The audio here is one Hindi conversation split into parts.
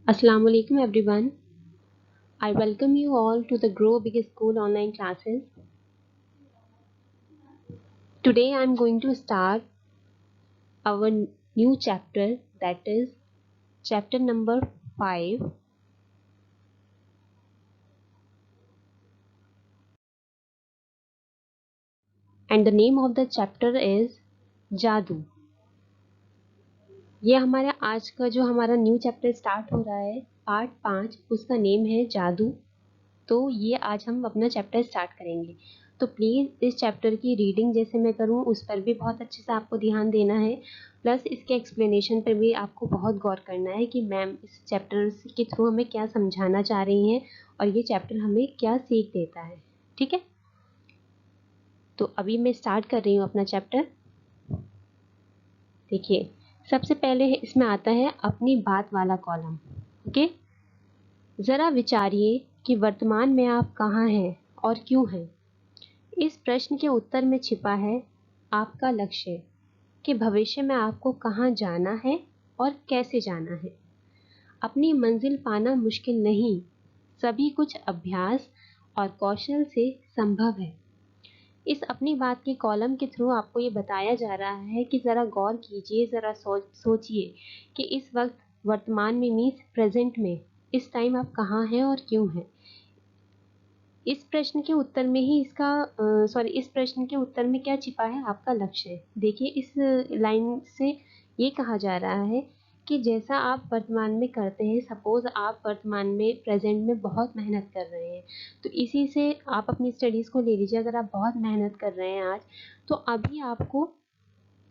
Assalamu alaikum everyone. I welcome you all to the Grow Big School online classes. Today I am going to start our new chapter, that is chapter number 5, and the name of the chapter is जादू। ये हमारा आज का जो हमारा न्यू चैप्टर स्टार्ट हो रहा है पार्ट 5, उसका नेम है जादू। तो ये आज हम अपना चैप्टर स्टार्ट करेंगे। तो प्लीज़ इस चैप्टर की रीडिंग जैसे मैं करूँ उस पर भी बहुत अच्छे से आपको ध्यान देना है, प्लस इसके एक्सप्लेनेशन पर भी आपको बहुत गौर करना है कि मैम इस चैप्टर के थ्रू हमें क्या समझाना चाह रही हैं और ये चैप्टर हमें क्या सीख देता है। ठीक है, तो अभी मैं स्टार्ट कर रही हूँ अपना चैप्टर। देखिए, सबसे पहले इसमें आता है अपनी बात वाला कॉलम। ओके, ज़रा विचारिए कि वर्तमान में आप कहाँ हैं और क्यों हैं। इस प्रश्न के उत्तर में छिपा है आपका लक्ष्य कि भविष्य में आपको कहाँ जाना है और कैसे जाना है। अपनी मंजिल पाना मुश्किल नहीं, सभी कुछ अभ्यास और कौशल से संभव है। इस अपनी बात के कॉलम के थ्रू आपको ये बताया जा रहा है कि ज़रा गौर कीजिए, ज़रा सोचिए कि इस वक्त वर्तमान में मीन्स प्रेजेंट में इस टाइम आप कहाँ हैं और क्यों हैं। इस प्रश्न के उत्तर में ही इस प्रश्न के उत्तर में क्या छिपा है आपका लक्ष्य। देखिए, इस लाइन से ये कहा जा रहा है कि जैसा आप वर्तमान में करते हैं, सपोज आप वर्तमान में प्रेजेंट में बहुत मेहनत कर रहे हैं, तो इसी से आप अपनी स्टडीज़ को ले लीजिए। अगर आप बहुत मेहनत कर रहे हैं आज, तो अभी आपको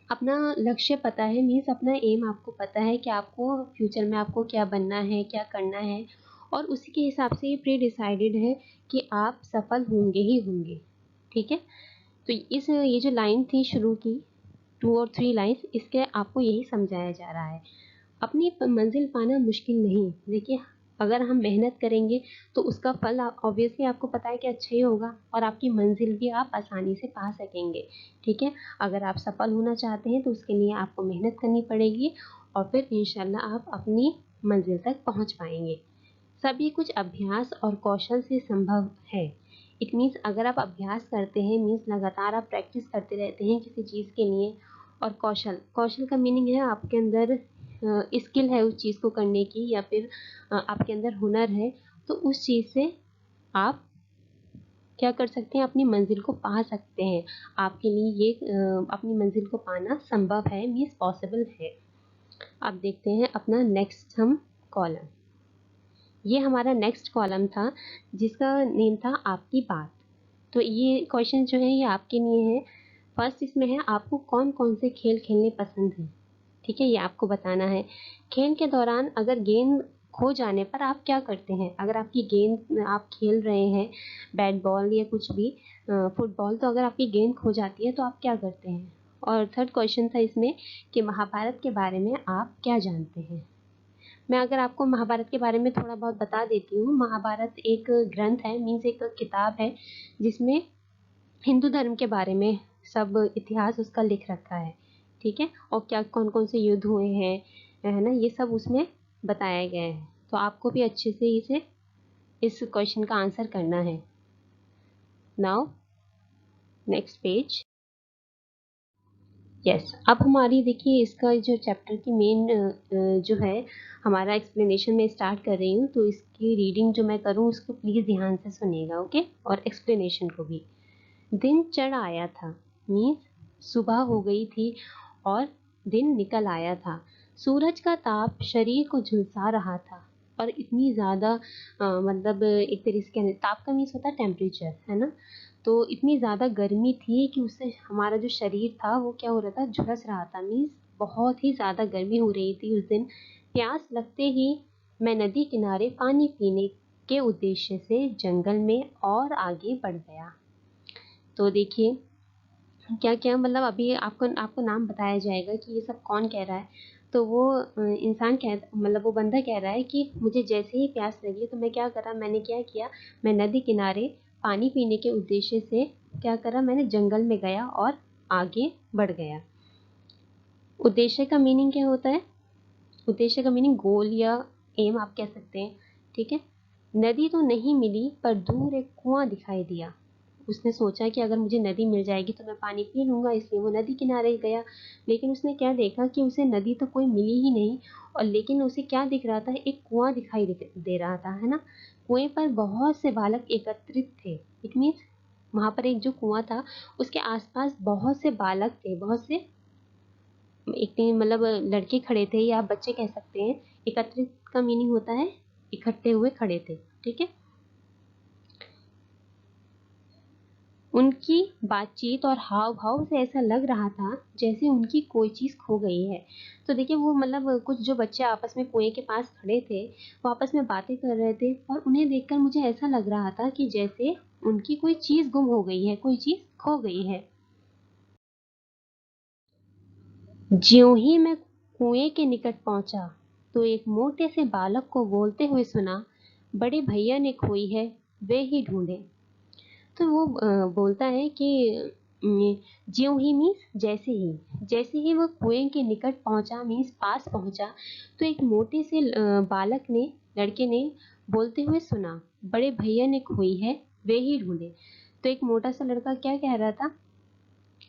अपना लक्ष्य पता है, मीन्स अपना एम आपको पता है कि आपको फ्यूचर में आपको क्या बनना है, क्या करना है, और उसी के हिसाब से ये प्री डिसाइडेड है कि आप सफल होंगे ही होंगे। ठीक है, तो ये जो लाइन थी शुरू की 2 और 3 लाइन्स, इसके आपको यही समझाया जा रहा है। अपनी मंजिल पाना मुश्किल नहीं। देखिए, अगर हम मेहनत करेंगे तो उसका फल ऑब्वियसली आपको पता है कि अच्छा ही होगा और आपकी मंजिल भी आप आसानी से पा सकेंगे। ठीक है, अगर आप सफल होना चाहते हैं तो उसके लिए आपको मेहनत करनी पड़ेगी और फिर इंशाल्लाह आप अपनी मंजिल तक पहुंच पाएंगे। सभी कुछ अभ्यास और कौशल से संभव है। इट मीन्स अगर आप अभ्यास करते हैं, मीन्स लगातार आप प्रैक्टिस करते रहते हैं किसी चीज़ के लिए, और कौशल का मीनिंग है आपके अंदर स्किल है उस चीज़ को करने की, या फिर आपके अंदर हुनर है, तो उस चीज़ से आप क्या कर सकते हैं, अपनी मंजिल को पा सकते हैं। आपके लिए ये अपनी मंजिल को पाना संभव है, मीन्स पॉसिबल है। अब देखते हैं अपना नेक्स्ट हम कॉलम। ये हमारा नेक्स्ट कॉलम था जिसका नेम था आपकी बात। तो ये क्वेश्चन जो है ये आपके लिए है। फर्स्ट इसमें है आपको कौन कौन से खेल खेलने पसंद हैं। ठीक है, ये आपको बताना है। खेल के दौरान अगर गेंद खो जाने पर आप क्या करते हैं। अगर आपकी गेंद आप खेल रहे हैं बैट बॉल या कुछ भी फुटबॉल, तो अगर आपकी गेंद खो जाती है तो आप क्या करते हैं। और थर्ड क्वेश्चन था इसमें कि महाभारत के बारे में आप क्या जानते हैं। मैं अगर आपको महाभारत के बारे में थोड़ा बहुत बता देती हूँ। महाभारत एक ग्रंथ है, मीन्स एक किताब है जिसमें हिंदू धर्म के बारे में सब इतिहास उसका लिख रखा है। ठीक है, और क्या कौन कौन से युद्ध हुए हैं, है ना, ये सब उसमें बताया गया है। तो आपको भी अच्छे से इस क्वेश्चन का आंसर करना है। Now next page. यस, अब हमारी देखिए इसका जो चैप्टर की मेन जो है हमारा एक्सप्लेनेशन में स्टार्ट कर रही हूँ, तो इसकी रीडिंग जो मैं करूँ उसको प्लीज़ ध्यान से सुनिएगा। ओके, और एक्सप्लेनेशन को भी। दिन चढ़ आया था, मीन्स सुबह हो गई थी और दिन निकल आया था। सूरज का ताप शरीर को झुलसा रहा था और इतनी ज़्यादा मतलब एक तरीके से ताप का मीन्स होता है टेम्परेचर, है ना। तो इतनी ज़्यादा गर्मी थी कि उससे हमारा जो शरीर था वो क्या हो रहा था, झुलस रहा था। मीन्स बहुत ही ज़्यादा गर्मी हो रही थी उस दिन। प्यास लगते ही मैं नदी किनारे पानी पीने के उद्देश्य से जंगल में और आगे बढ़ गया। तो देखिए क्या क्या मतलब अभी आपको आपको नाम बताया जाएगा कि ये सब कौन कह रहा है। तो वो इंसान कह मतलब वो बंदा कह रहा है कि मुझे जैसे ही प्यास लगी तो मैं क्या करा, मैंने क्या किया, मैं नदी किनारे पानी पीने के उद्देश्य से क्या करा, मैंने जंगल में गया और आगे बढ़ गया। उद्देश्य का मीनिंग क्या होता है। उद्देश्य का मीनिंग गोल या एम आप कह सकते हैं, ठीक है। नदी तो नहीं मिली पर दूर एक कुआं दिखाई दिया। उसने सोचा कि अगर मुझे नदी मिल जाएगी तो मैं पानी पी लूंगा, इसलिए वो नदी किनारे गया। लेकिन उसने क्या देखा कि उसे नदी तो कोई मिली ही नहीं, और लेकिन उसे क्या दिख रहा था, एक कुआं दिखाई दे रहा था, है ना। कुएं पर बहुत से बालक एकत्रित थे। इट मीन्स वहां पर एक जो कुआं था उसके आसपास बहुत से बालक थे, बहुत से एक मतलब लड़के खड़े थे या आप बच्चे कह सकते हैं। एकत्रित का मीनिंग होता है इकट्ठे हुए खड़े थे, ठीक है। उनकी बातचीत और हाव भाव से ऐसा लग रहा था जैसे उनकी कोई चीज खो गई है। तो देखिए वो मतलब कुछ जो बच्चे आपस में कुएं के पास खड़े थे वो आपस में बातें कर रहे थे, और उन्हें देखकर मुझे ऐसा लग रहा था कि जैसे उनकी कोई चीज गुम हो गई है, कोई चीज खो गई है। ज्यों ही मैं कुएं के निकट पहुंचा तो एक मोटे से बालक को बोलते हुए सुना, बड़े भैया ने खोई है, वे ही ढूंढे। तो वो बोलता है कि ज्यों ही मीन्स जैसे ही वो कुएं के निकट पहुंचा मीन्स पास पहुंचा, तो एक मोटे से बालक ने, लड़के ने बोलते हुए सुना, बड़े भैया ने खोई है, वे ही ढूंढे। तो एक मोटा सा लड़का क्या कह रहा था,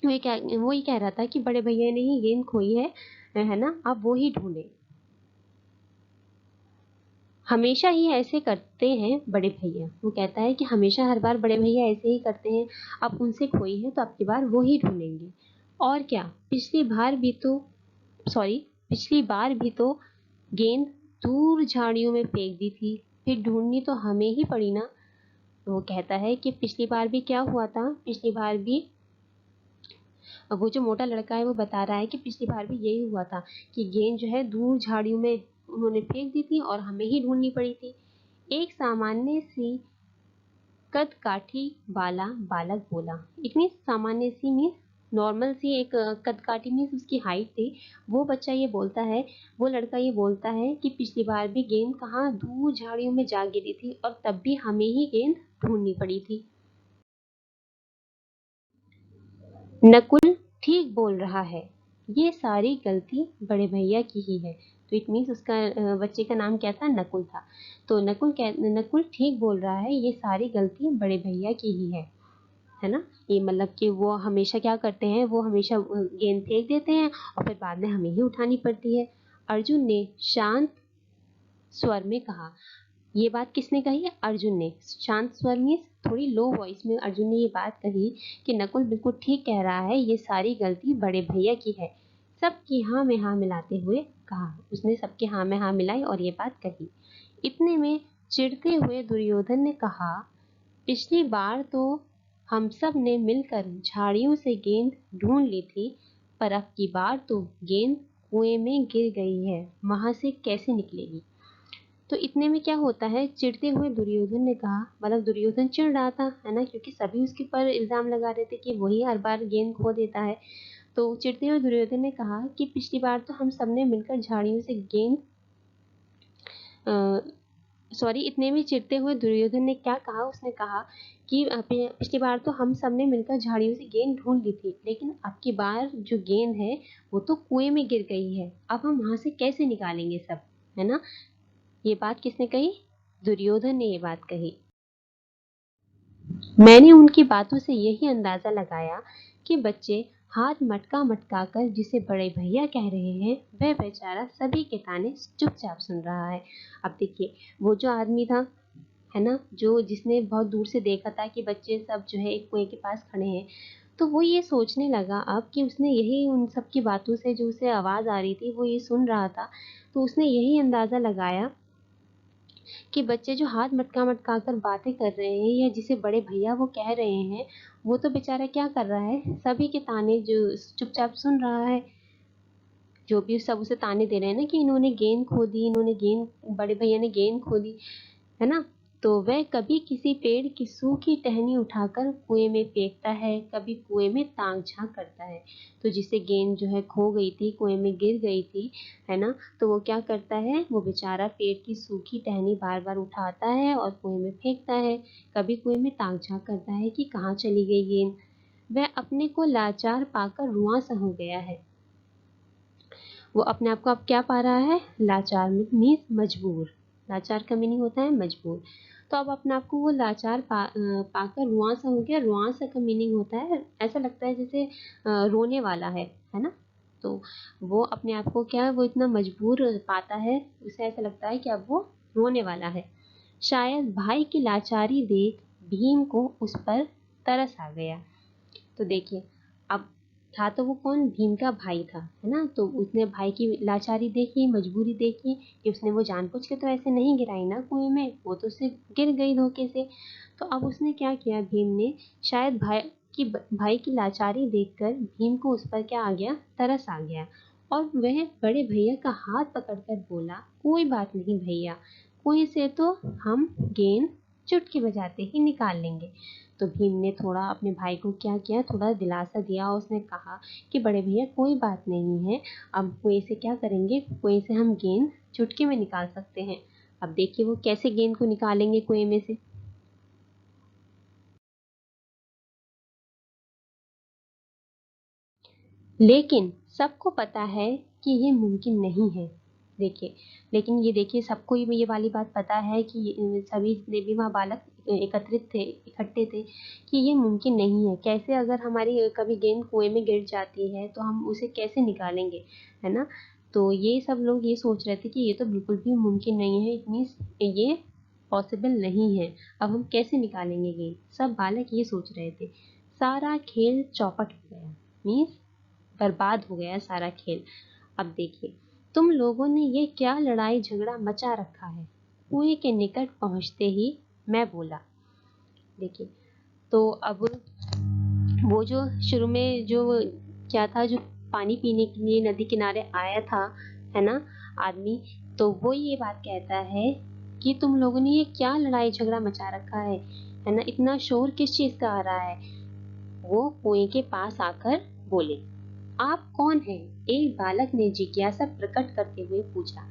वो ही कह रहा था कि बड़े भैया ने ही गेंद खोई है ना, आप वो ही ढूंढे। हमेशा ही ऐसे करते हैं बड़े भैया, वो कहता है कि हमेशा हर बार बड़े भैया ऐसे ही करते हैं, आप उनसे खोई है तो आपकी बार वो ही ढूंढेंगे। और क्या, सॉरी पिछली बार भी तो गेंद दूर झाड़ियों में फेंक दी थी, फिर ढूंढनी तो हमें ही पड़ी ना। तो वो कहता है कि पिछली बार भी क्या हुआ था, पिछली बार भी वो जो मोटा लड़का है वो बता रहा है कि पिछली बार भी यही हुआ था कि गेंद जो है दूर झाड़ियों में उन्होंने फेंक दी थी और हमें ही ढूंढनी पड़ी थी। एक सामान्य सी कद काठी वाला बालक बोला। इट मीन्स सामान्य सी मीन्स नॉर्मल सी एक कद काठी मीन्स उसकी हाइट थी। वो बच्चा ये बोलता है, वो लड़का ये बोलता है कि पिछली बार भी गेंद कहाँ दूर झाड़ियों में जा गिरी थी और तब भी हमें ही गेंद ढूंढनी पड़ी थी। नकुल ठीक बोल रहा है, ये सारी गलती बड़े भैया की ही है। तो इट मीन्स उसका बच्चे का नाम क्या था, नकुल था। तो नकुल ठीक बोल रहा है, ये सारी गलती बड़े भैया की ही है ना। ये मतलब कि वो हमेशा क्या करते हैं, वो हमेशा गेंद फेंक देते हैं और फिर बाद में हमें ही उठानी पड़ती है। अर्जुन ने शांत स्वर में कहा। ये बात किसने कही, अर्जुन ने। शांत स्वर में थोड़ी लो वॉइस में अर्जुन ने ये बात कही कि नकुल बिल्कुल ठीक कह रहा है, ये सारी गलती बड़े भैया की है। सबकी हाँ में हाँ मिलाते हुए कहा, उसने सबके हाँ में हाँ मिलाई और ये बात कही। इतने में चिढ़ते हुए दुर्योधन ने कहा, पिछली बार तो हम सब ने मिलकर झाड़ियों से गेंद ढूंढ ली थी, पर अब की बार तो गेंद कुएं में गिर गई है, वहां से कैसे निकलेगी। तो इतने में क्या होता है, चिढ़ते हुए दुर्योधन ने कहा, मतलब दुर्योधन चिढ़ रहा था, है ना, क्योंकि सभी उसके ऊपर इल्जाम लगा रहे थे कि वही हर बार गेंद खो देता है। तो चिढ़ते हुए दुर्योधन ने कहा कि पिछली बार तो हम सबने मिलकर झाड़ियों से गेंद सॉरी इतने में चिढ़ते हुए दुर्योधन ने क्या कहा, उसने कहा कि पिछली बार तो हम सबने मिलकर झाड़ियों से गेंद ढूंढ ली थी, लेकिन अब की बार जो गेंद है वो तो कुएं में गिर गई है, अब हम वहां से कैसे निकालेंगे सब, है ना। ये बात किसने कही, दुर्योधन ने ये बात कही। मैंने उनकी बातों से यही अंदाजा लगाया कि बच्चे हाथ मटका मटका कर जिसे बड़े भैया कह रहे हैं, वह बेचारा सभी के ताने चुपचाप सुन रहा है। अब देखिए वो जो आदमी था, है ना, जो जिसने बहुत दूर से देखा था कि बच्चे सब जो है एक कुएं के पास खड़े हैं, तो वो ये सोचने लगा अब कि उसने यही उन सब की बातों से जो उसे आवाज आ रही थी वो ये सुन रहा था। तो उसने यही अंदाजा लगाया कि बच्चे जो हाथ मटका मटका कर बातें कर रहे हैं या जिसे बड़े भैया वो कह रहे हैं, वो तो बेचारा क्या कर रहा है, सभी के ताने जो चुपचाप सुन रहा है। जो भी सब उसे ताने दे रहे हैं ना कि इन्होंने गेंद खो दी, इन्होंने गेंद, बड़े भैया ने गेंद खो दी, है ना। तो वह कभी किसी पेड़ की सूखी टहनी उठाकर कुएं में फेंकता है, कभी कुएं में ताक झांक करता है। तो जिससे गेंद जो है खो गई थी, कुएं में गिर गई थी, है ना, तो वो क्या करता है, वो बेचारा पेड़ की सूखी टहनी बार बार उठाता है और कुएं में फेंकता है, कभी कुएं में ताक झांक करता है कि कहाँ चली गई गेंद। वह अपने को लाचार पाकर रुआं सा हो गया है। वो अपने आप को अब क्या पा रहा है, लाचार मीन्स मजबूर। लाचार का मीनिंग होता है मजबूर। तो अब अपने आप को वो लाचार पाकर रुआंसा हो गया। रुआंसा का मीनिंग होता है, ऐसा लगता है जैसे रोने वाला है ना। तो वो अपने आप को क्या, वो इतना मजबूर पाता है, उसे ऐसा लगता है कि अब वो रोने वाला है। शायद भाई की लाचारी देख भीम को उस पर तरस आ गया। तो देखिए, अब था तो वो कौन, भीम का भाई था, है ना। तो उसने भाई की लाचारी देखी, मजबूरी देखी कि उसने वो जानबूझ के तो ऐसे नहीं गिराई ना कुएं में, वो तो उससे गिर गई धोखे से। तो अब उसने क्या किया, भीम ने शायद भाई की लाचारी देखकर भीम को उस पर क्या आ गया, तरस आ गया। और वह बड़े भैया का हाथ पकड़कर बोला, कोई बात नहीं भैया, कुएं से तो हम गेंद चुटकी बजाते ही निकाल लेंगे। तो भीम ने थोड़ा अपने भाई को क्या किया, थोड़ा दिलासा दिया। उसने कहा कि बड़े भैया कोई बात नहीं है, अब कुएं से क्या करेंगे, कुएं से हम गेंद चुटकी में निकाल सकते हैं। अब देखिए वो कैसे गेंद को निकालेंगे कुएं में से। लेकिन सबको पता है कि ये मुमकिन नहीं है। देखिए, लेकिन ये देखिए, सबको ये वाली बात पता है कि सभी जितने भी वहाँ बालक एकत्रित थे, इकट्ठे थे, कि ये मुमकिन नहीं है। कैसे, अगर हमारी कभी गेंद कुएं में गिर जाती है तो हम उसे कैसे निकालेंगे, है ना। तो ये सब लोग ये सोच रहे थे कि ये तो बिल्कुल भी मुमकिन नहीं है, इतनी ये पॉसिबल नहीं है। अब हम कैसे निकालेंगे गेंद, सब बालक ये सोच रहे थे। सारा खेल चौपट हो गया, मीन्स बर्बाद हो गया सारा खेल। अब देखिए, तुम लोगों ने ये क्या लड़ाई झगड़ा मचा रखा है। कुएं के निकट पहुंचते ही मैं बोला। देखिए, तो अब वो जो शुरू में जो क्या था, जो पानी पीने के लिए नदी किनारे आया था, है ना, आदमी, तो वो ये बात कहता है कि तुम लोगों ने ये क्या लड़ाई झगड़ा मचा रखा है ना, इतना शोर किस चीज का आ रहा है। वो कुएं के पास आकर बोले, आप कौन हैं? एक बालक ने जिज्ञासा प्रकट करते हुए पूछा।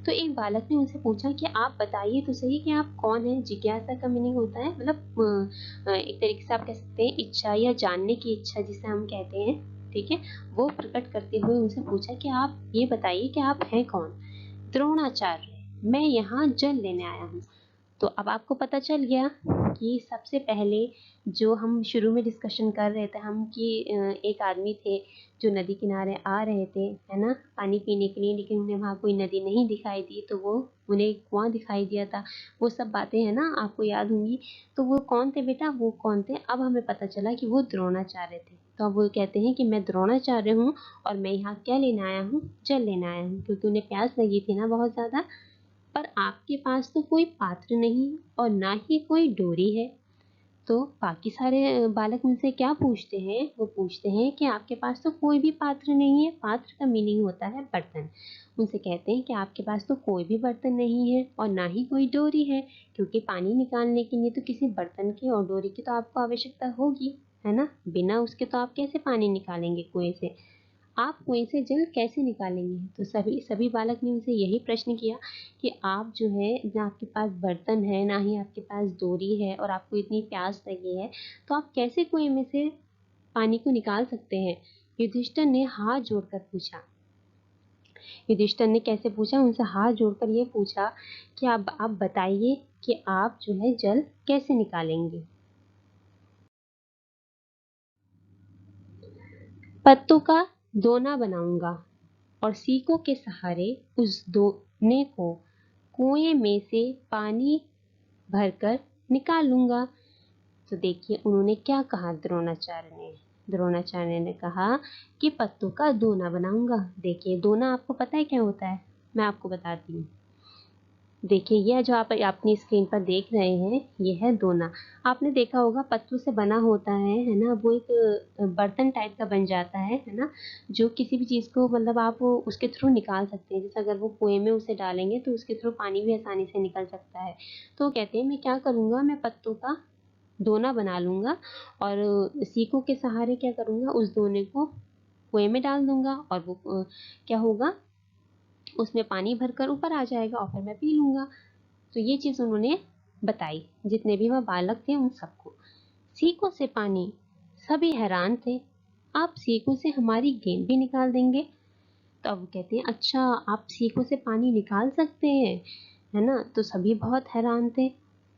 तो एक बालक ने उनसे पूछा कि आप बताइए तो सही कि आप कौन हैं। जिज्ञासा का मीनिंग होता है, मतलब एक तरीके से आप कह सकते हैं इच्छा, या जानने की इच्छा जिसे हम कहते हैं, ठीक है। वो प्रकट करते हुए उनसे पूछा कि आप ये बताइए कि आप हैं कौन। द्रोणाचार्य, मैं यहाँ जल लेने आया हूँ। तो अब आपको पता चल गया कि सबसे पहले जो हम शुरू में डिस्कशन कर रहे थे हम, कि एक आदमी थे जो नदी किनारे आ रहे थे, है ना, पानी पीने के लिए, लेकिन उन्हें वहाँ कोई नदी नहीं दिखाई दी, तो वो उन्हें एक कुआं दिखाई दिया था। वो सब बातें है ना, आपको याद होंगी। तो वो कौन थे बेटा, वो कौन थे, अब हमें पता चला कि वो द्रोणाचार्य थे। तो अब वो कहते हैं कि मैं द्रोणाचार्य हूँ और मैं यहाँ क्या लेने आया हूँ, जल लेने आया हूँ, क्योंकि उन्हें प्यास लगी थी ना बहुत ज्यादा। पर आपके पास तो कोई पात्र नहीं और ना ही कोई डोरी है। तो बाकी सारे बालक उनसे क्या पूछते हैं, वो पूछते हैं कि आपके पास तो कोई भी पात्र नहीं है। पात्र का मीनिंग होता है बर्तन। उनसे कहते हैं कि आपके पास तो कोई भी बर्तन नहीं है और ना ही कोई डोरी है, क्योंकि पानी निकालने के लिए तो किसी बर्तन की और डोरी की तो आपको आवश्यकता होगी, है ना। बिना उसके तो आप कैसे पानी निकालेंगे कुएं से, आप कुएं से जल कैसे निकालेंगे। तो सभी सभी बालक ने उनसे यही प्रश्न किया कि आप जो है, ना आपके पास बर्तन है, ना ही आपके पास डोरी है, और आपको इतनी प्यास लगी है, तो आप कैसे कुएं में से पानी को निकाल सकते हैं। युधिष्ठिर ने हाथ जोड़कर पूछा। युधिष्ठिर ने कैसे पूछा, उनसे हाथ जोड़कर ये पूछा कि आप बताइए कि आप जो है जल कैसे निकालेंगे। पत्तों का दोना बनाऊंगा और सीकों के सहारे उस दोने को कुएं में से पानी भरकर निकाल लूंगा। तो देखिए उन्होंने क्या कहा, द्रोणाचार्य ने कहा कि पत्तों का दोना बनाऊंगा। देखिए, दोना आपको पता है क्या होता है, मैं आपको बताती हूँ। देखिए, यह जो आप अपनी स्क्रीन पर देख रहे हैं, ये है दोना। आपने देखा होगा पत्तों से बना होता है ना। वो एक बर्तन टाइप का बन जाता है ना, जो किसी भी चीज़ को, मतलब आप वो उसके थ्रू निकाल सकते हैं। जैसे अगर वो कुएं में उसे डालेंगे तो उसके थ्रू पानी भी आसानी से निकल सकता है। तो कहते हैं मैं क्या करूँगा, मैं पत्तों का दोना बना लूँगा और सीकों के सहारे क्या करूँगा, उस दोने को कुएं में डाल दूंगा और वो क्या होगा, उसमें पानी भरकर ऊपर आ जाएगा और फिर मैं पी लूंगा। तो ये चीज उन्होंने बताई, जितने भी वह बालक थे उन सबको। सीकों से पानी, सभी हैरान थे। आप सीकों से हमारी गेंद भी निकाल देंगे। तो अब वो कहते हैं अच्छा आप सीखों से पानी निकाल सकते हैं, है ना। तो सभी बहुत हैरान थे,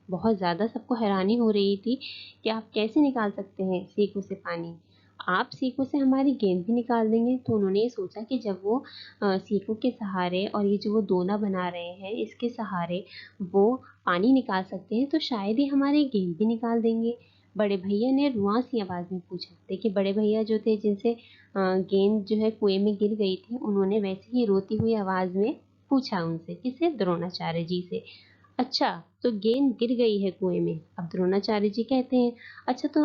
बहुत ज़्यादा सबको हैरानी हो रही थी कि आप कैसे निकाल सकते हैं सीखों से पानी, आप सीखों से हमारी गेंद भी निकाल देंगे। तो उन्होंने ये सोचा कि जब वो सीखों के सहारे और ये जो वो दोना बना रहे हैं इसके सहारे वो पानी निकाल सकते हैं, तो शायद ही हमारी गेंद भी निकाल देंगे। बड़े भैया ने रुआंसी आवाज़ में पूछा। देखिए बड़े भैया जो थे जिनसे गेंद जो है कुएं में गिर गई थी, उन्होंने वैसे ही रोती हुई आवाज़ में पूछा उनसे, किसे, द्रोणाचार्य जी से। अच्छा तो गेंद गिर गई है कुएं में। अब द्रोणाचार्य जी कहते हैं अच्छा तो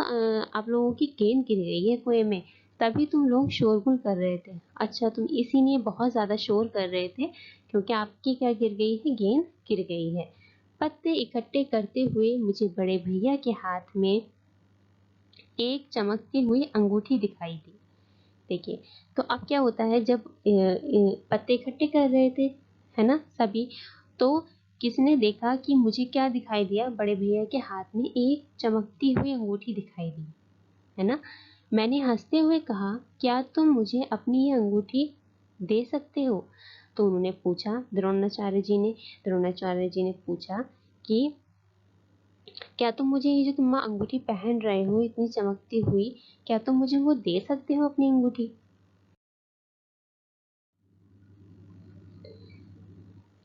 आप लोगों की गेंद गिर गई है कुएं में, तभी तुम लोग शोरगुल कर रहे थे। अच्छा तुम इसीलिए बहुत ज्यादा शोर कर रहे थे क्योंकि आपकी क्या गिर गई है, गेंद गिर गई है। पत्ते इकट्ठे करते हुए मुझे बड़े भैया के हाथ में एक चमकती हुई अंगूठी दिखाई दी। देखिए तो अब क्या होता है, जब पत्ते इकट्ठे कर रहे थे, है ना सभी, तो किसने देखा कि मुझे क्या दिखाई दिया, बड़े भैया के हाथ में एक चमकती हुई अंगूठी दिखाई दी, है ना। मैंने हंसते हुए कहा क्या तुम मुझे अपनी ये अंगूठी दे सकते हो। तो उन्होंने पूछा, द्रोणाचार्य जी ने पूछा कि क्या तुम मुझे ये जो तुम अंगूठी पहन रहे हो इतनी चमकती हुई, क्या तुम मुझे वो दे सकते हो अपनी अंगूठी।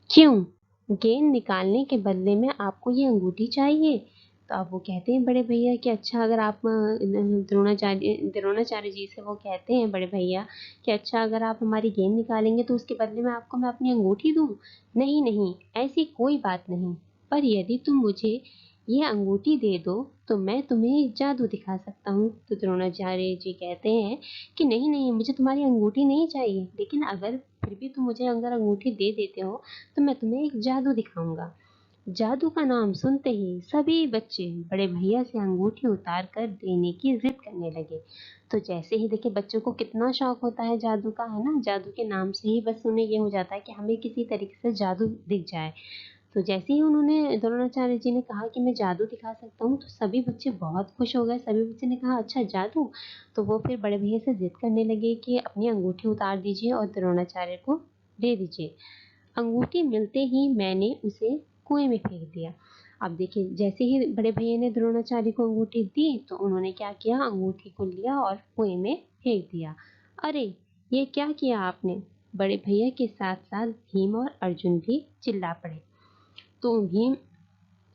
क्यों, गेंद निकालने के बदले में आपको ये अंगूठी चाहिए। तो अब वो कहते हैं बड़े भैया कि अच्छा अगर आप द्रोणाचार्य जी से वो कहते हैं बड़े भैया कि अच्छा अगर आप हमारी गेंद निकालेंगे तो उसके बदले में आपको मैं अपनी अंगूठी दूं। नहीं नहीं, ऐसी कोई बात नहीं, पर यदि तुम मुझे ये अंगूठी दे दो तो मैं तुम्हें एक जादू दिखा सकता हूँ। तो द्रोणाचार्य जी कहते हैं कि नहीं नहीं, मुझे तुम्हारी अंगूठी नहीं चाहिए, लेकिन अगर फिर भी तुम मुझे अगर अंगूठी दे देते हो तो मैं तुम्हें एक जादू दिखाऊंगा। जादू का नाम सुनते ही सभी बच्चे बड़े भैया से अंगूठी उतार कर देने की जिद करने लगे। तो जैसे ही देखिए बच्चों को कितना शौक होता है जादू का, है ना, जादू के नाम से ही बस उन्हें ये हो जाता है कि हमें किसी तरीके से जादू दिख जाए। तो जैसे ही उन्होंने द्रोणाचार्य जी ने कहा कि मैं जादू दिखा सकता हूँ तो सभी बच्चे बहुत खुश हो गए। सभी बच्चे ने कहा अच्छा जादू। तो वो फिर बड़े भैया से जिद करने लगे कि अपनी अंगूठी उतार दीजिए और द्रोणाचार्य को दे दीजिए। अंगूठी मिलते ही मैंने उसे कुएं में फेंक दिया। अब देखिए जैसे ही बड़े भैया ने द्रोणाचार्य को अंगूठी दी तो उन्होंने क्या किया, अंगूठी को लिया और कुएं में फेंक दिया। अरे ये क्या किया आपने, बड़े भैया के साथ साथ भीम और अर्जुन भी चिल्ला पड़े। तो भीम,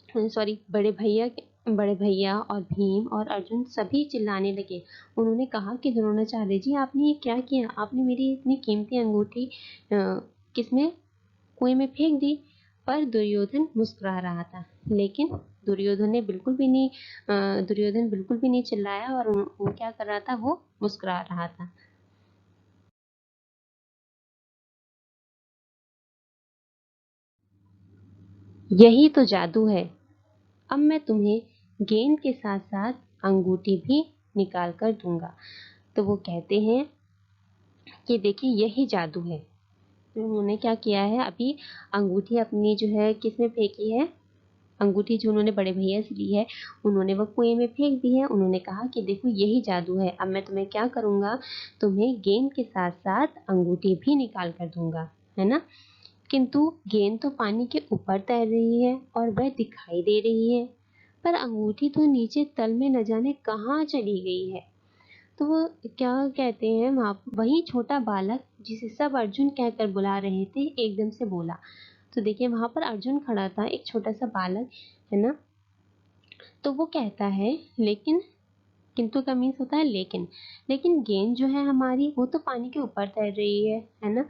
सॉरी, बड़े भैया और भीम और अर्जुन सभी चिल्लाने लगे। उन्होंने कहा कि द्रोणाचार्य जी आपने ये क्या किया, आपने मेरी इतनी कीमती अंगूठी किसमें, कुएं में फेंक दी। पर दुर्योधन मुस्कुरा रहा था, लेकिन दुर्योधन बिल्कुल भी नहीं चिल्लाया और वो क्या कर रहा था, वो मुस्कुरा रहा था। यही तो जादू है, अब मैं तुम्हें गेंद के साथ साथ अंगूठी भी निकाल कर दूंगा। तो वो कहते हैं कि देखिए यही जादू है। तो उन्होंने क्या किया है, अभी अंगूठी अपनी जो है किसमें फेंकी है, अंगूठी जो उन्होंने बड़े भैया से ली है उन्होंने वो कुएं में फेंक दी है। उन्होंने कहा कि देखो यही जादू है, अब मैं तुम्हें क्या करूंगा, तुम्हें गेंद के साथ साथ अंगूठी भी निकाल कर दूंगा, है ना। किंतु गेंद तो पानी के ऊपर तैर रही है और वह दिखाई दे रही है, पर अंगूठी तो नीचे तल में न जाने कहाँ चली गई है। तो वो क्या कहते हैं, वहाँ वही छोटा बालक जिसे सब अर्जुन कहकर बुला रहे थे एकदम से बोला। तो देखिए वहां पर अर्जुन खड़ा था, एक छोटा सा बालक, है ना। तो वो कहता है लेकिन, किंतु का मीन्स होता है लेकिन, लेकिन गेंद जो है हमारी वो तो पानी के ऊपर तैर रही है ना,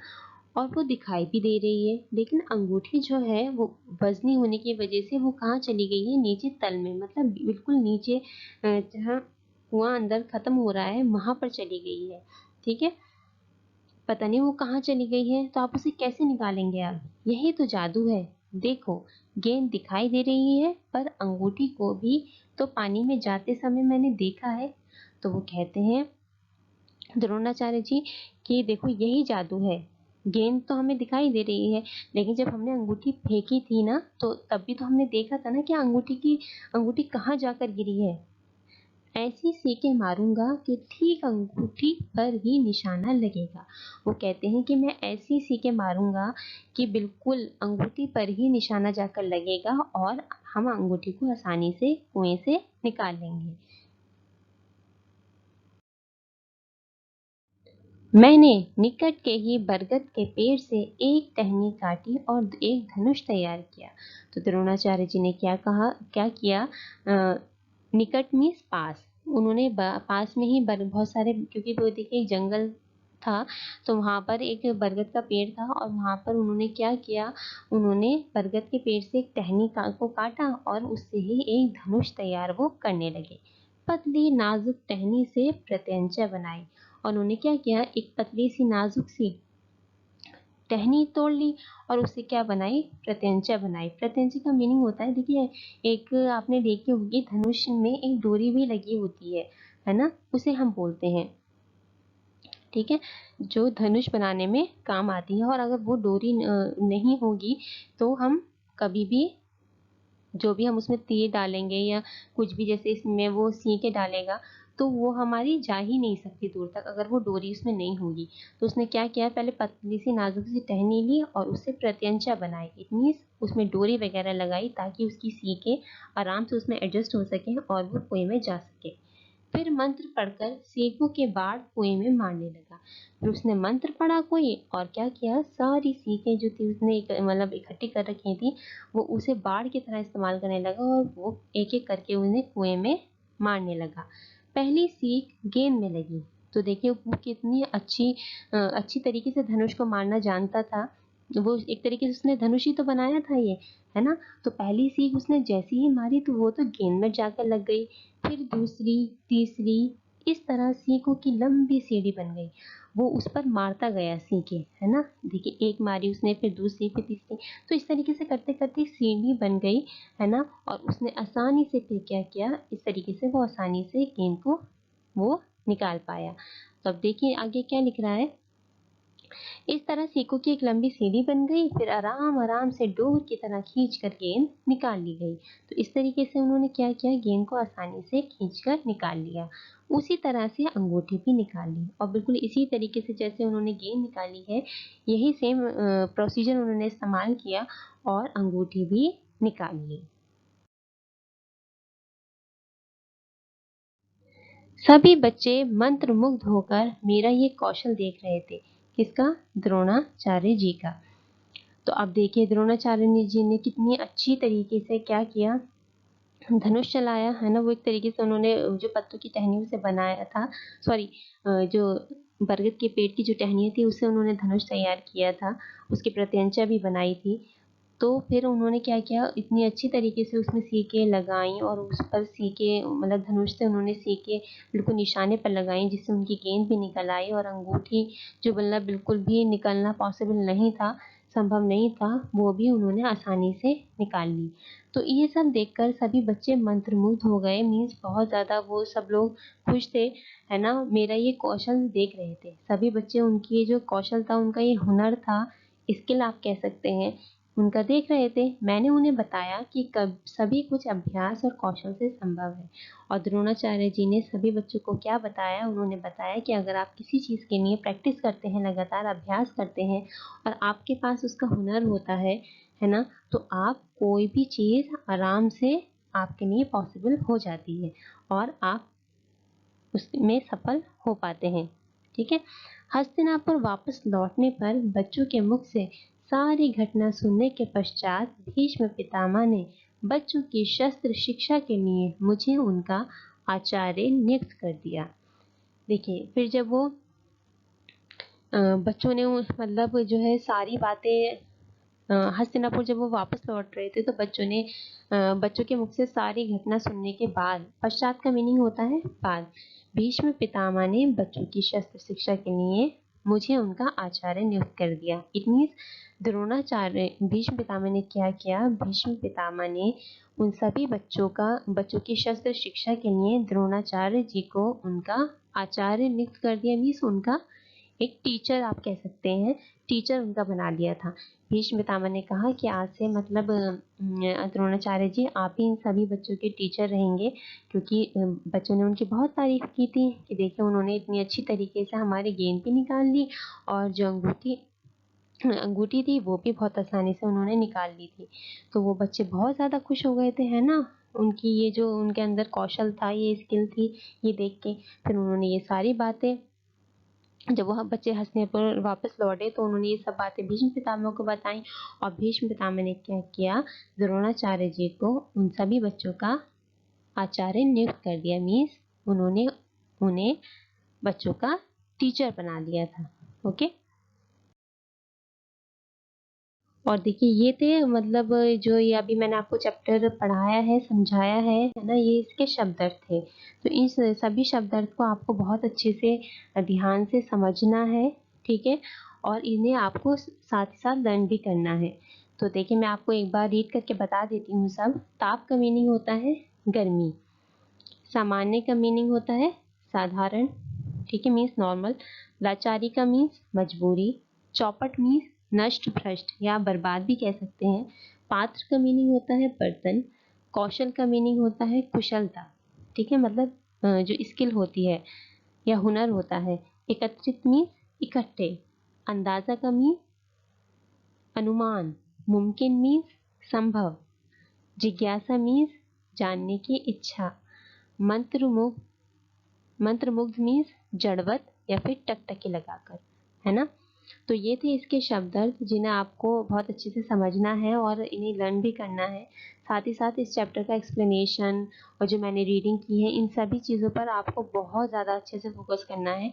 और वो दिखाई भी दे रही है, लेकिन अंगूठी जो है वो वजनी होने की वजह से वो कहाँ चली गई है, नीचे तल में, मतलब बिल्कुल नीचे जहाँ कुआं अंदर खत्म हो रहा है वहां पर चली गई है। ठीक है, पता नहीं वो कहाँ चली गई है, तो आप उसे कैसे निकालेंगे आप, यही तो जादू है। देखो गेंद दिखाई दे रही है पर अंगूठी को भी तो पानी में जाते समय मैंने देखा है। तो वो कहते हैं द्रोणाचार्य जी कि देखो यही जादू है, गेंद तो हमें दिखाई दे रही है, लेकिन जब हमने अंगूठी फेंकी थी ना तो तब भी तो हमने देखा था ना कि अंगूठी कहाँ जाकर गिरी है। ऐसी सीके मारूंगा कि ठीक अंगूठी पर ही निशाना लगेगा। वो कहते हैं कि मैं ऐसी सीके मारूंगा कि बिल्कुल अंगूठी पर ही निशाना जाकर लगेगा और हम अंगूठी को आसानी से कुएं से निकाल लेंगे। मैंने निकट के ही बरगद के पेड़ से एक टहनी काटी और एक धनुष तैयार किया। तो द्रोणाचार्य जी ने क्या किया? निकट मीन्स पास। उन्होंने पास में ही बहुत सारे, क्योंकि वो देखिए एक जंगल था, तो वहां पर एक बरगद का पेड़ था और वहां पर उन्होंने क्या किया, उन्होंने बरगद के पेड़ से एक टहनी को काटा और उससे ही एक धनुष तैयार वो करने लगे। पतली नाजुक टहनी से प्रत्यंचा बनाई और उन्होंने क्या किया, एक पतली सी नाजुक सी टहनी तोड़ ली और उससे क्या बनाई, प्रत्यंचा बनाई। प्रत्यंचा का मीनिंग होता है, देखिए एक आपने देखी होगी धनुष में एक डोरी भी लगी होती है ना, उसे हम बोलते हैं, ठीक है, जो धनुष बनाने में काम आती है। और अगर वो डोरी नहीं होगी तो हम कभी भी जो भी हम उसमें तीर डालेंगे या कुछ भी, जैसे इसमें वो सीके डालेगा, तो वो हमारी जा ही नहीं सकती दूर तक अगर वो डोरी उसमें नहीं होगी। तो उसने क्या किया, पहले पतली सी नाजुक सी टहनी ली और उससे प्रत्यंचा बनाई, इट मीन्स उसमें डोरी वगैरह लगाई ताकि उसकी सीके आराम से उसमें एडजस्ट हो सके और वो कुएं में जा सके। फिर मंत्र पढ़कर सीकों के बाढ़ कुएं में मारने लगा। फिर उसने मंत्र पढ़ा कोई और क्या किया, सारी सीखें जो थी उसने मतलब इकट्ठी कर रखी थी, वो उसे बाढ़ की तरह इस्तेमाल करने लगा और वो एक एक करके उन्हें कुएं में मारने लगा। पहली सीख गेंद में लगी, तो देखिए वो कितनी अच्छी तरीके से धनुष को मारना जानता था। वो एक तरीके से उसने धनुष ही तो बनाया था ये, है ना। तो पहली सीख उसने जैसी ही मारी तो वो तो गेंद में जाकर लग गई। फिर दूसरी, तीसरी, इस तरह सीखों की लंबी सीढ़ी बन गई। वो उस पर मारता गया सीखे, है ना। देखिए एक मारी उसने, फिर दूसरी, फिर तीसरी, तो इस तरीके से करते करते सीढ़ी बन गई, है ना। और उसने आसानी से फिर क्या किया, इस तरीके से वो आसानी से गेंद को वो निकाल पाया। तो अब देखिए आगे क्या लिख रहा है, इस तरह सीकों की एक लंबी सीढ़ी बन गई, फिर आराम आराम से डोर की तरह खींच कर गेंद निकाल ली गई। तो इस तरीके से उन्होंने क्या किया, गेंद को आसानी से खींच कर निकाल लिया। उसी तरह से अंगूठी भी निकाल ली और बिल्कुल इसी तरीके से जैसे उन्होंने गेंद निकाली है, यही सेम प्रोसीजर उन्होंने इस्तेमाल किया और अंगूठी भी निकाल ली। सभी बच्चे मंत्रमुग्ध होकर मेरा ये कौशल देख रहे थे। किसका, द्रोणाचार्य जी का। तो अब देखिए द्रोणाचार्य जी ने कितनी अच्छी तरीके से क्या किया, धनुष चलाया, है ना। वो एक तरीके से उन्होंने जो पत्तों की टहनियों से बनाया था, सॉरी, जो बरगद के पेड़ की जो टहनियाँ थी उससे उन्होंने धनुष तैयार किया था, उसकी प्रत्यंचा भी बनाई थी। तो फिर उन्होंने क्या किया, इतनी अच्छी तरीके से उसमें सीके लगाई और उस पर सीके मतलब धनुष से उन्होंने सीके बिल्कुल निशाने पर लगाई, जिससे उनकी गेंद भी निकल आई और अंगूठी जो मतलब बिल्कुल भी निकलना पॉसिबल नहीं था, संभव नहीं था, वो भी उन्होंने आसानी से निकाल ली। तो ये सब देखकर सभी बच्चे मंत्रमुग्ध हो गए, मीन्स बहुत ज़्यादा वो सब लोग खुश थे, है ना। मेरा ये कौशल देख रहे थे सभी बच्चे, उनकी ये जो कौशल था, उनका ये हुनर था, स्किल आप कह सकते हैं, उनका देख रहे थे। मैंने उन्हें बताया कि कब सभी कुछ अभ्यास और कौशल से संभव है। और द्रोणाचार्य जी ने सभी बच्चों को क्या बताया, उन्होंने बताया कि अगर आप किसी चीज़ के लिए प्रैक्टिस करते हैं, लगातार अभ्यास करते हैं और आपके पास उसका हुनर होता है ना, तो आप कोई भी चीज़ आराम से आपके लिए पॉसिबल हो जाती है और आप उसमें सफल हो पाते हैं, ठीक है। हस्तिनापुर वापस लौटने पर बच्चों के मुख से सारी घटना सुनने के पश्चात भीष्म पितामह ने बच्चों की शस्त्र शिक्षा के लिए मुझे उनका आचार्य नियुक्त कर दिया। देखिए फिर जब वो बच्चों ने मतलब जो है सारी बातें, हस्तिनापुर जब वो वापस लौट रहे थे तो बच्चों के मुख से सारी घटना सुनने के बाद, पश्चात का मीनिंग होता है बाद, भीष्म पितामह ने बच्चों की शस्त्र शिक्षा के लिए मुझे उनका आचार्य नियुक्त कर दिया। इट मीन्स द्रोणाचार्य, भीष्म पितामह ने क्या किया, भीष्म पितामह ने उन सभी बच्चों की शस्त्र शिक्षा के लिए द्रोणाचार्य जी को उनका आचार्य नियुक्त कर दिया, मीन्स उनका एक टीचर आप कह सकते हैं, टीचर उनका बना लिया था। भीष्म पितामह ने कहा कि आज से मतलब द्रोणाचार्य जी आप ही इन सभी बच्चों के टीचर रहेंगे, क्योंकि बच्चों ने उनकी बहुत तारीफ की थी कि देखिए उन्होंने इतनी अच्छी तरीके से हमारी गेंद भी निकाल ली, और जो अंगूठी थी वो भी बहुत आसानी से उन्होंने निकाल ली थी। तो वो बच्चे बहुत ज़्यादा खुश हो गए थे, है ना, उनकी ये जो उनके अंदर कौशल था, ये स्किल थी, ये देख के। फिर उन्होंने ये सारी बातें, जब वह बच्चे हंसने पर वापस लौटे तो उन्होंने ये सब बातें भीष्म पितामह को बताई, और भीष्म पितामह ने क्या किया, द्रोणाचार्य जी को उन सभी बच्चों का आचार्य नियुक्त कर दिया। मीन्स उन्होंने उन्हें बच्चों का टीचर बना दिया था। ओके। और देखिए ये थे मतलब जो ये अभी मैंने आपको चैप्टर पढ़ाया है, समझाया है ना, ये इसके शब्द अर्थ थे। तो इन सभी शब्द अर्थ को आपको बहुत अच्छे से ध्यान से समझना है, ठीक है, और इन्हें आपको साथ ही साथ लर्न भी करना है। तो देखिए मैं आपको एक बार रीड करके बता देती हूँ सब। ताप का मीनिंग होता है गर्मी, सामान्य का मीनिंग होता है साधारण, ठीक है, मीन्स नॉर्मल। लाचारी का मीन्स मजबूरी। चौपट मीन्स नष्ट भ्रष्ट या बर्बाद भी कह सकते हैं। पात्र का मीनिंग होता है बर्तन। कौशल का मीनिंग होता है कुशलता, ठीक है, मतलब जो स्किल होती है या हुनर होता है। एकत्रित मीन्स इकट्ठे। अंदाजा का मीन्स अनुमान। मुमकिन मीन्स संभव। जिज्ञासा मीन्स जानने की इच्छा। मंत्रमुग्ध मंत्रमुग्ध मीन्स जड़वत या फिर टकटकी लगाकर, है ना। तो ये थे इसके शब्द अर्थ जिन्हें आपको बहुत अच्छे से समझना है और इन्हें लर्न भी करना है। साथ ही साथ इस चैप्टर का एक्सप्लेनेशन और जो मैंने रीडिंग की है, इन सभी चीज़ों पर आपको बहुत ज़्यादा अच्छे से फोकस करना है।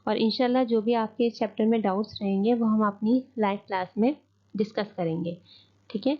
और इंशाल्लाह जो भी आपके इस चैप्टर में डाउट्स रहेंगे वो हम अपनी लाइव क्लास में डिस्कस करेंगे, ठीक है।